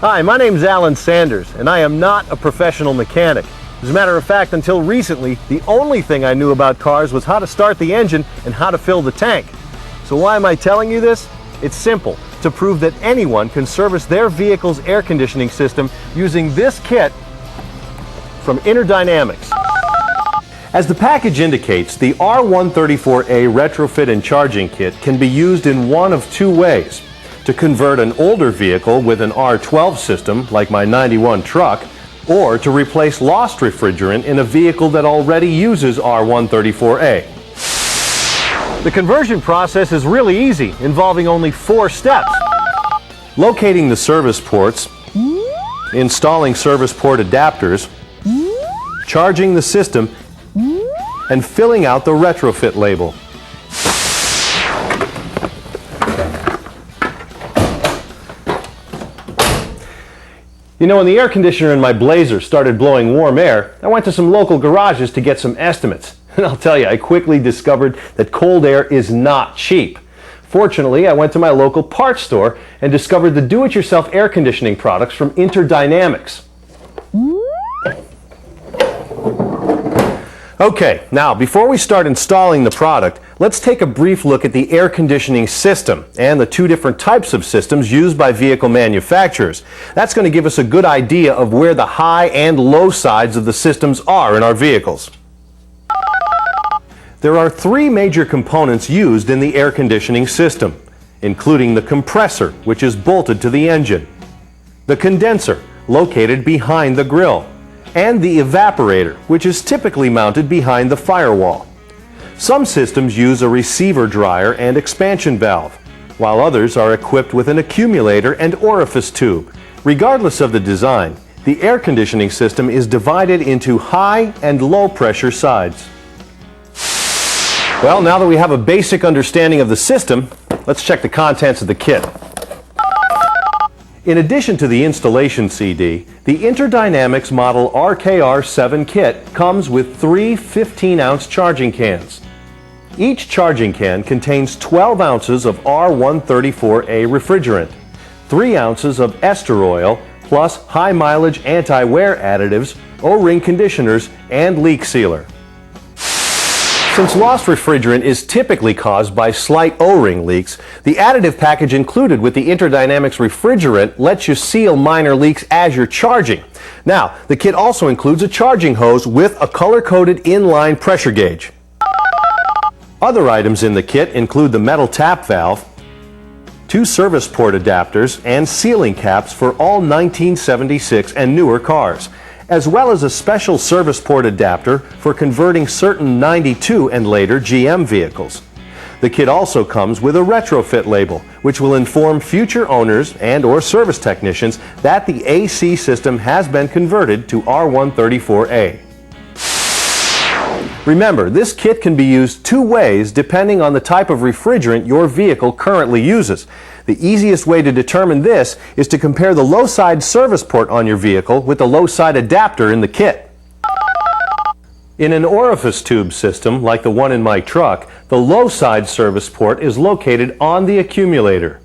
Hi, my name's Alan Sanders, and I am not a professional mechanic. As a matter of fact, until recently, the only thing I knew about cars was how to start the engine and how to fill the tank. So why am I telling you this? It's simple, to prove that anyone can service their vehicle's air conditioning system using this kit from Interdynamics. As the package indicates, the R134A Retrofit and Charging Kit can be used in one of two ways: to convert an older vehicle with an R12 system, like my 91 truck, or to replace lost refrigerant in a vehicle that already uses R134A. The conversion process is really easy, involving only 4 steps. Locating the service ports, installing service port adapters, charging the system, and filling out the retrofit label. You know, when the air conditioner in my Blazer started blowing warm air, I went to some local garages to get some estimates. And I'll tell you, I quickly discovered that cold air is not cheap. Fortunately, I went to my local parts store and discovered the do-it-yourself air conditioning products from Interdynamics. Okay, now before we start installing the product, let's take a brief look at the air conditioning system and the 2 different types of systems used by vehicle manufacturers. That's going to give us a good idea of where the high and low sides of the systems are in our vehicles. There are 3 major components used in the air conditioning system, including the compressor, which is bolted to the engine, the condenser, located behind the grille, and the evaporator, which is typically mounted behind the firewall. Some systems use a receiver dryer and expansion valve, while others are equipped with an accumulator and orifice tube. Regardless of the design, the air conditioning system is divided into high and low pressure sides. Well, now that we have a basic understanding of the system, let's check the contents of the kit. In addition to the installation CD, the Interdynamics Model RKR7 kit comes with 3 15-ounce charging cans. Each charging can contains 12 ounces of R134A refrigerant, 3 ounces of ester oil, plus high-mileage anti-wear additives, O-ring conditioners, and leak sealer. Since lost refrigerant is typically caused by slight O-ring leaks, the additive package included with the Interdynamics refrigerant lets you seal minor leaks as you're charging. Now, the kit also includes a charging hose with a color-coded inline pressure gauge. Other items in the kit include the metal tap valve, 2 service port adapters, and sealing caps for all 1976 and newer cars, as well as a special service port adapter for converting certain 92 and later GM vehicles. The kit also comes with a retrofit label, which will inform future owners and/or service technicians that the AC system has been converted to R134A. Remember, this kit can be used 2 ways depending on the type of refrigerant your vehicle currently uses. The easiest way to determine this is to compare the low side service port on your vehicle with the low side adapter in the kit. In an orifice tube system, like the one in my truck, the low side service port is located on the accumulator.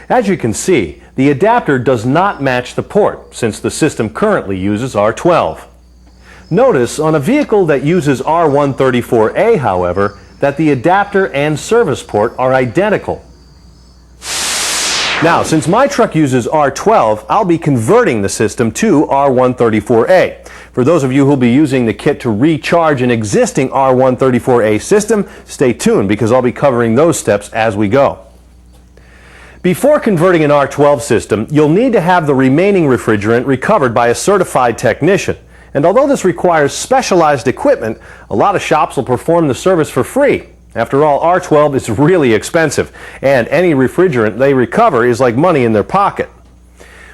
As you can see, the adapter does not match the port, since the system currently uses R12. Notice on a vehicle that uses R134A, however, that the adapter and service port are identical. Now, since my truck uses R12, I'll be converting the system to R134A. For those of you who'll be using the kit to recharge an existing R134A system, stay tuned because I'll be covering those steps as we go. Before converting an R12 system, you'll need to have the remaining refrigerant recovered by a certified technician. And although this requires specialized equipment, a lot of shops will perform the service for free. After all, R12 is really expensive, and any refrigerant they recover is like money in their pocket.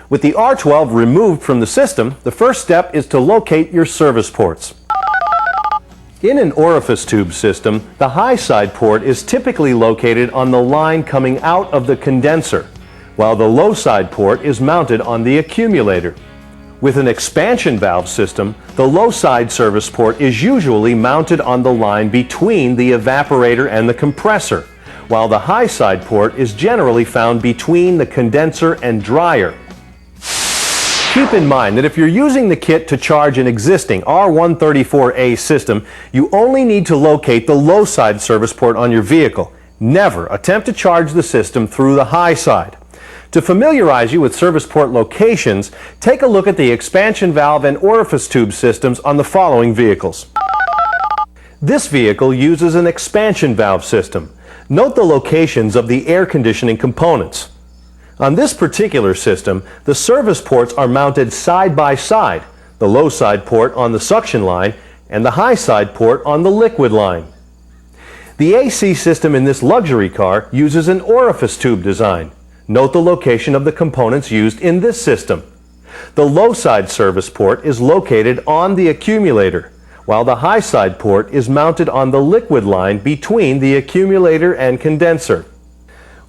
With the R12 removed from the system, the first step is to locate your service ports. In an orifice tube system, the high side port is typically located on the line coming out of the condenser, while the low side port is mounted on the accumulator. With an expansion valve system, the low side service port is usually mounted on the line between the evaporator and the compressor, while the high side port is generally found between the condenser and dryer. Keep in mind that if you're using the kit to charge an existing R134A system, you only need to locate the low side service port on your vehicle. Never attempt to charge the system through the high side. To familiarize you with service port locations, take a look at the expansion valve and orifice tube systems on the following vehicles. This vehicle uses an expansion valve system. Note the locations of the air conditioning components. On this particular system, the service ports are mounted side by side, the low side port on the suction line and the high side port on the liquid line. The AC system in this luxury car uses an orifice tube design. Note the location of the components used in this system. The low side service port is located on the accumulator, while the high side port is mounted on the liquid line between the accumulator and condenser.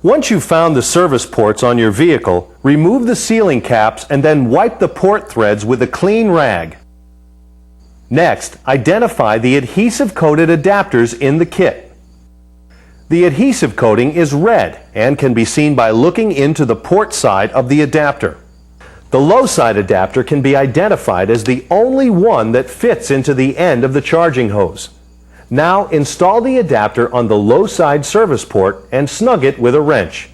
Once you've found the service ports on your vehicle, remove the sealing caps and then wipe the port threads with a clean rag. Next, identify the adhesive-coated adapters in the kit. The adhesive coating is red and can be seen by looking into the port side of the adapter. The low side adapter can be identified as the only one that fits into the end of the charging hose. Now install the adapter on the low side service port and snug it with a wrench.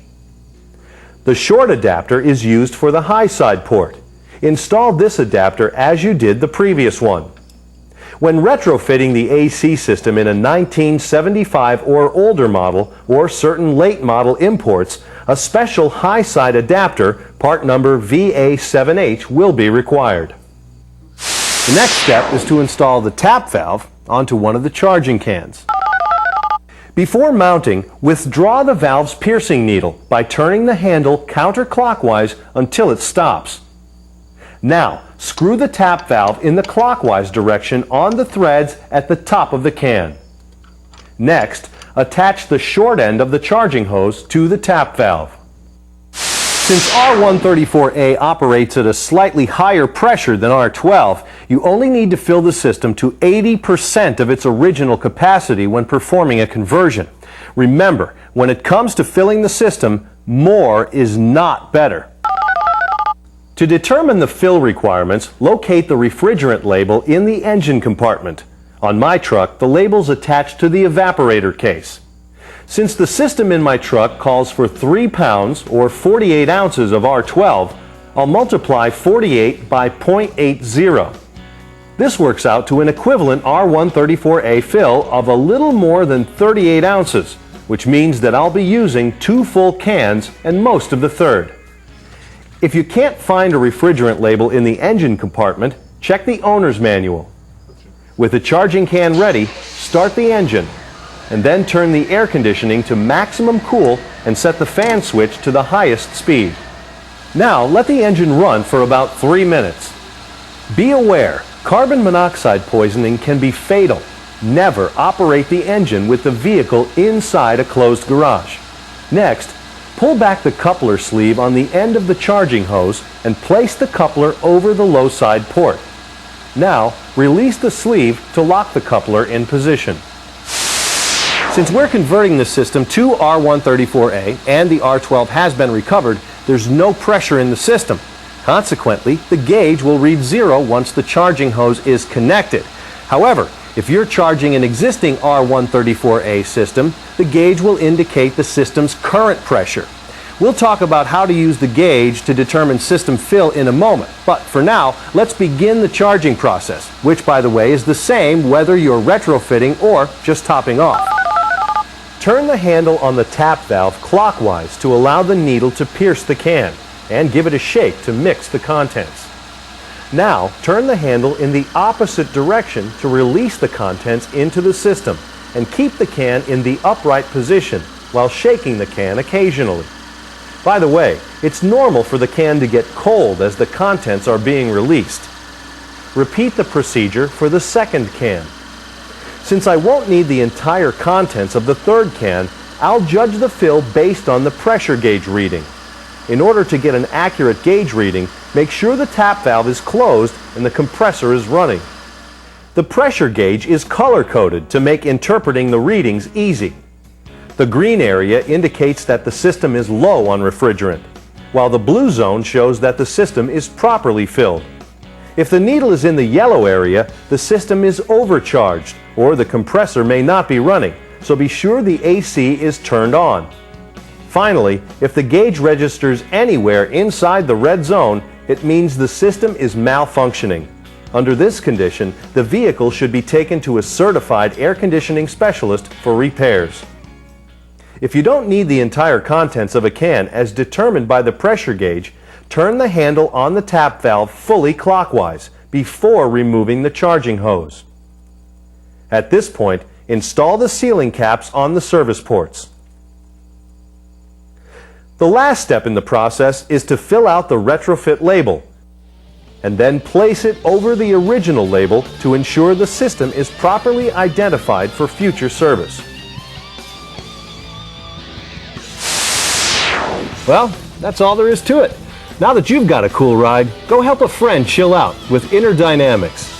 The short adapter is used for the high side port. Install this adapter as you did the previous one. When retrofitting the AC system in a 1975 or older model or certain late model imports, a special high side adapter, part number VA7H, will be required. The next step is to install the tap valve onto one of the charging cans. Before mounting, withdraw the valve's piercing needle by turning the handle counterclockwise until it stops. Now, screw the tap valve in the clockwise direction on the threads at the top of the can. Next, attach the short end of the charging hose to the tap valve. Since R134A operates at a slightly higher pressure than R12, you only need to fill the system to 80% of its original capacity when performing a conversion. Remember, when it comes to filling the system, more is not better. To determine the fill requirements, locate the refrigerant label in the engine compartment. On my truck, the label's attached to the evaporator case. Since the system in my truck calls for 3 pounds or 48 ounces of R12, I'll multiply 48 by 0.80. This works out to an equivalent R134A fill of a little more than 38 ounces, which means that I'll be using 2 full cans and most of the third. If you can't find a refrigerant label in the engine compartment, check the owner's manual. With the charging can ready, start the engine, and then turn the air conditioning to maximum cool and set the fan switch to the highest speed. Now let the engine run for about 3 minutes. Be aware, carbon monoxide poisoning can be fatal. Never operate the engine with the vehicle inside a closed garage. Next, pull back the coupler sleeve on the end of the charging hose and place the coupler over the low side port. Now, release the sleeve to lock the coupler in position. Since we're converting the system to R134A and the R12 has been recovered, there's no pressure in the system. Consequently, the gauge will read 0 once the charging hose is connected. However, if you're charging an existing R134A system, the gauge will indicate the system's current pressure. We'll talk about how to use the gauge to determine system fill in a moment, but for now, let's begin the charging process, which, by the way, is the same whether you're retrofitting or just topping off. Turn the handle on the tap valve clockwise to allow the needle to pierce the can, and give it a shake to mix the contents. Now, turn the handle in the opposite direction to release the contents into the system, and keep the can in the upright position while shaking the can occasionally. By the way, it's normal for the can to get cold as the contents are being released. Repeat the procedure for the second can. Since I won't need the entire contents of the third can, I'll judge the fill based on the pressure gauge reading. In order to get an accurate gauge reading, make sure the tap valve is closed and the compressor is running. The pressure gauge is color-coded to make interpreting the readings easy. The green area indicates that the system is low on refrigerant. while the blue zone shows that the system is properly filled. If the needle is in the yellow area, the system is overcharged, or the compressor may not be running, so be sure the AC is turned on. Finally, if the gauge registers anywhere inside the red zone, it means the system is malfunctioning. Under this condition, the vehicle should be taken to a certified air conditioning specialist for repairs. If you don't need the entire contents of a can as determined by the pressure gauge, turn the handle on the tap valve fully clockwise before removing the charging hose. At this point, install the sealing caps on the service ports. The last step in the process is to fill out the retrofit label, and then place it over the original label to ensure the system is properly identified for future service. Well, that's all there is to it. Now that you've got a cool ride, go help a friend chill out with Interdynamics.